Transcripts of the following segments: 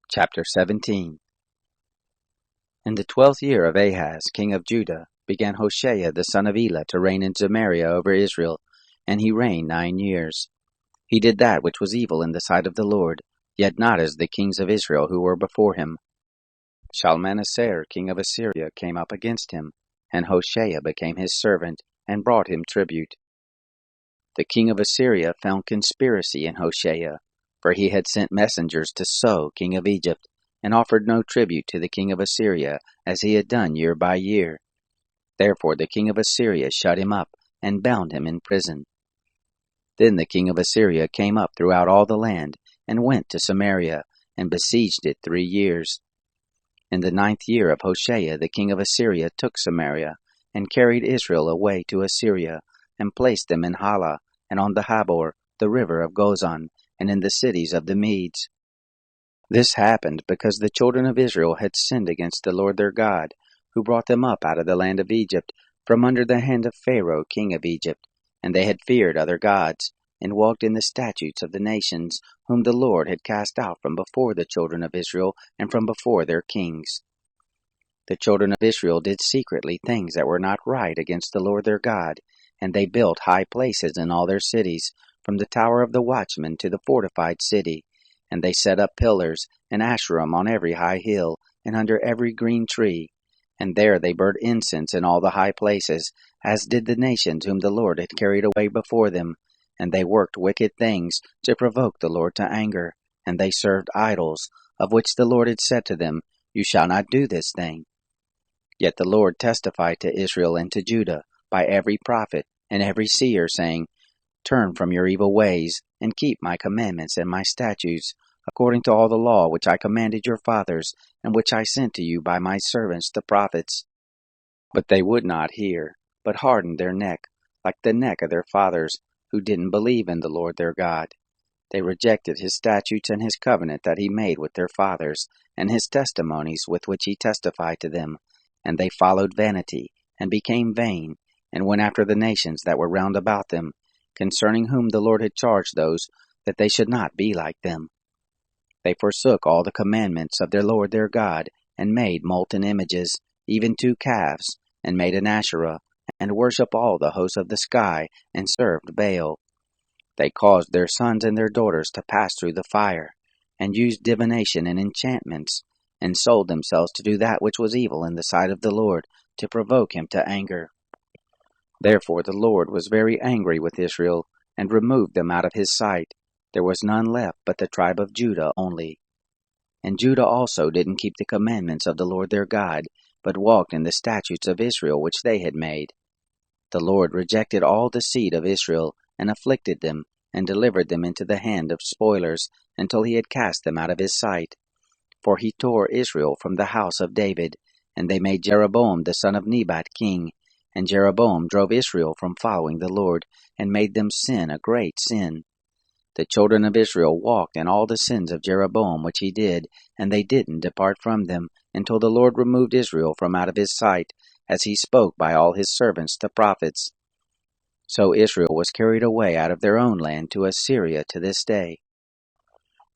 Chapter 17. In the 12th year of Ahaz, king of Judah, began Hoshea the son of Elah to reign in Samaria over Israel, and he reigned 9 years. He did that which was evil in the sight of the Lord, yet not as the kings of Israel who were before him. Shalmaneser king of Assyria came up against him, and Hoshea became his servant, and brought him tribute. The king of Assyria found conspiracy in Hoshea, for he had sent messengers to So king of Egypt, and offered no tribute to the king of Assyria, as he had done year by year. Therefore the king of Assyria shut him up, and bound him in prison. Then the king of Assyria came up throughout all the land, and went to Samaria, and besieged it 3 years. In the 9th year of Hoshea the king of Assyria took Samaria, and carried Israel away to Assyria, and placed them in Hala, and on the Habor, the river of Gozan, and in the cities of the Medes. This happened because the children of Israel had sinned against the Lord their God, who brought them up out of the land of Egypt, from under the hand of Pharaoh king of Egypt, and they had feared other gods, and walked in the statutes of the nations, whom the Lord had cast out from before the children of Israel, and from before their kings. The children of Israel did secretly things that were not right against the Lord their God, and they built high places in all their cities, from the tower of the watchman to the fortified city, and they set up pillars and asherim on every high hill, and under every green tree, and there they burnt incense in all the high places, as did the nations whom the Lord had carried away before them, and they worked wicked things to provoke the Lord to anger, and they served idols, of which the Lord had said to them, You shall not do this thing. Yet the Lord testified to Israel and to Judah by every prophet and every seer, saying, Turn from your evil ways, and keep my commandments and my statutes, according to all the law which I commanded your fathers, and which I sent to you by my servants the prophets. But they would not hear, but hardened their neck, like the neck of their fathers, who didn't believe in the Lord their God. They rejected his statutes and his covenant that he made with their fathers, and his testimonies with which he testified to them, and they followed vanity, and became vain, and went after the nations that were round about them, concerning whom the Lord had charged those that they should not be like them. They forsook all the commandments of their Lord their God, and made molten images, even 2 calves, and made an Asherah, and worshipped all the hosts of the sky, and served Baal. They caused their sons and their daughters to pass through the fire, and used divination and enchantments, and sold themselves to do that which was evil in the sight of the Lord, to provoke him to anger. Therefore the Lord was very angry with Israel, and removed them out of his sight. There was none left but the tribe of Judah only. And Judah also didn't keep the commandments of the Lord their God, but walked in the statutes of Israel which they had made. The Lord rejected all the seed of Israel, and afflicted them, and delivered them into the hand of spoilers, until he had cast them out of his sight. For he tore Israel from the house of David, and they made Jeroboam the son of Nebat king, and Jeroboam drove Israel from following the Lord, and made them sin a great sin. The children of Israel walked in all the sins of Jeroboam which he did, and they didn't depart from them, until the Lord removed Israel from out of his sight, as he spoke by all his servants the prophets. So Israel was carried away out of their own land to Assyria to this day.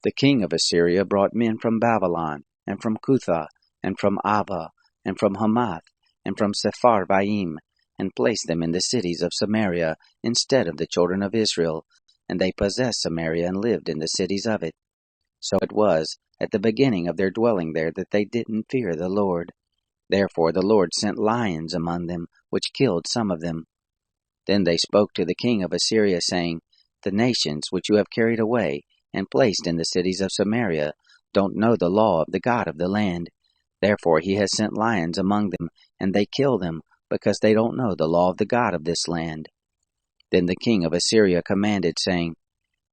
The king of Assyria brought men from Babylon, and from Cutha, and from Ava, and from Hamath, and from Sepharvaim, and placed them in the cities of Samaria instead of the children of Israel, and they possessed Samaria and lived in the cities of it. So it was at the beginning of their dwelling there that they didn't fear the Lord. Therefore the Lord sent lions among them, which killed some of them. Then they spoke to the king of Assyria, saying, The nations which you have carried away, and placed in the cities of Samaria, don't know the law of the God of the land. Therefore he has sent lions among them, and they kill them, because they don't know the law of the God of this land. Then the king of Assyria commanded, saying,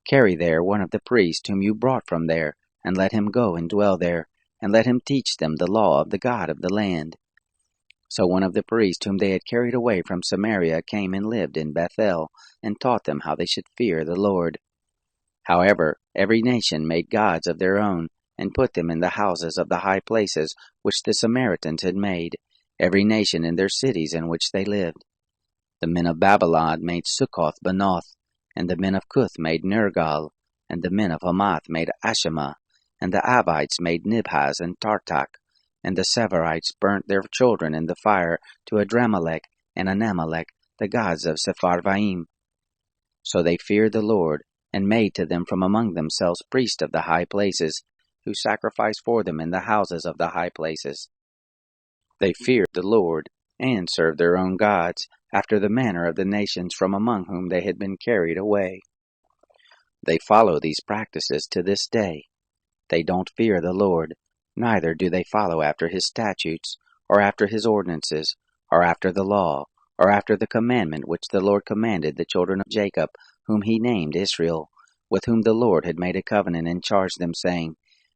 Carry there one of the priests whom you brought from there, and let him go and dwell there, and let him teach them the law of the God of the land. So one of the priests whom they had carried away from Samaria came and lived in Bethel, and taught them how they should fear the Lord. However, every nation made gods of their own, and put them in the houses of the high places which the Samaritans had made, every nation in their cities in which they lived. The men of Babylon made Succoth-Benoth, and the men of Cuth made Nergal, and the men of Hamath made Ashima, And the Abites made Nibhaz and Tartak, and the Severites burnt their children in the fire to Adramelech and Anamelech, the gods of Sepharvaim. So they feared the Lord, and made to them from among themselves priests of the high places, who sacrificed for them in the houses of the high places. They feared the Lord, and served their own gods, after the manner of the nations from among whom they had been carried away. They follow these practices to this day. They don't fear the Lord, neither do they follow after his statutes, or after his ordinances, or after the law, or after the commandment which the Lord commanded the children of Jacob, whom he named Israel, with whom the Lord had made a covenant and charged them, saying,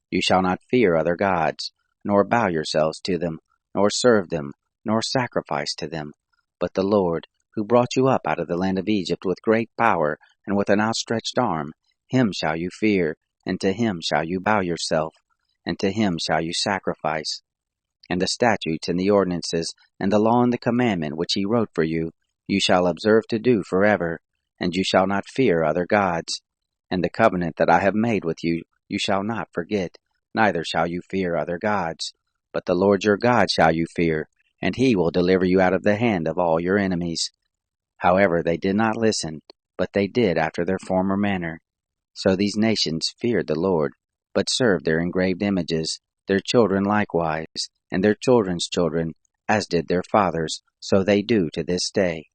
You shall not fear other gods, nor bow yourselves to them, nor serve them, nor sacrifice to them. But the Lord, who brought you up out of the land of Egypt with great power and with an outstretched arm, him shall you fear, and to him shall you bow yourself, and to him shall you sacrifice. And the statutes and the ordinances, and the law and the commandment which he wrote for you, you shall observe to do forever, and you shall not fear other gods. And the covenant that I have made with you, you shall not forget, neither shall you fear other gods. But the Lord your God shall you fear, and he will deliver you out of the hand of all your enemies. However, they did not listen, but they did after their former manner. So these nations feared the Lord, but served their engraved images, their children likewise, and their children's children, as did their fathers, so they do to this day.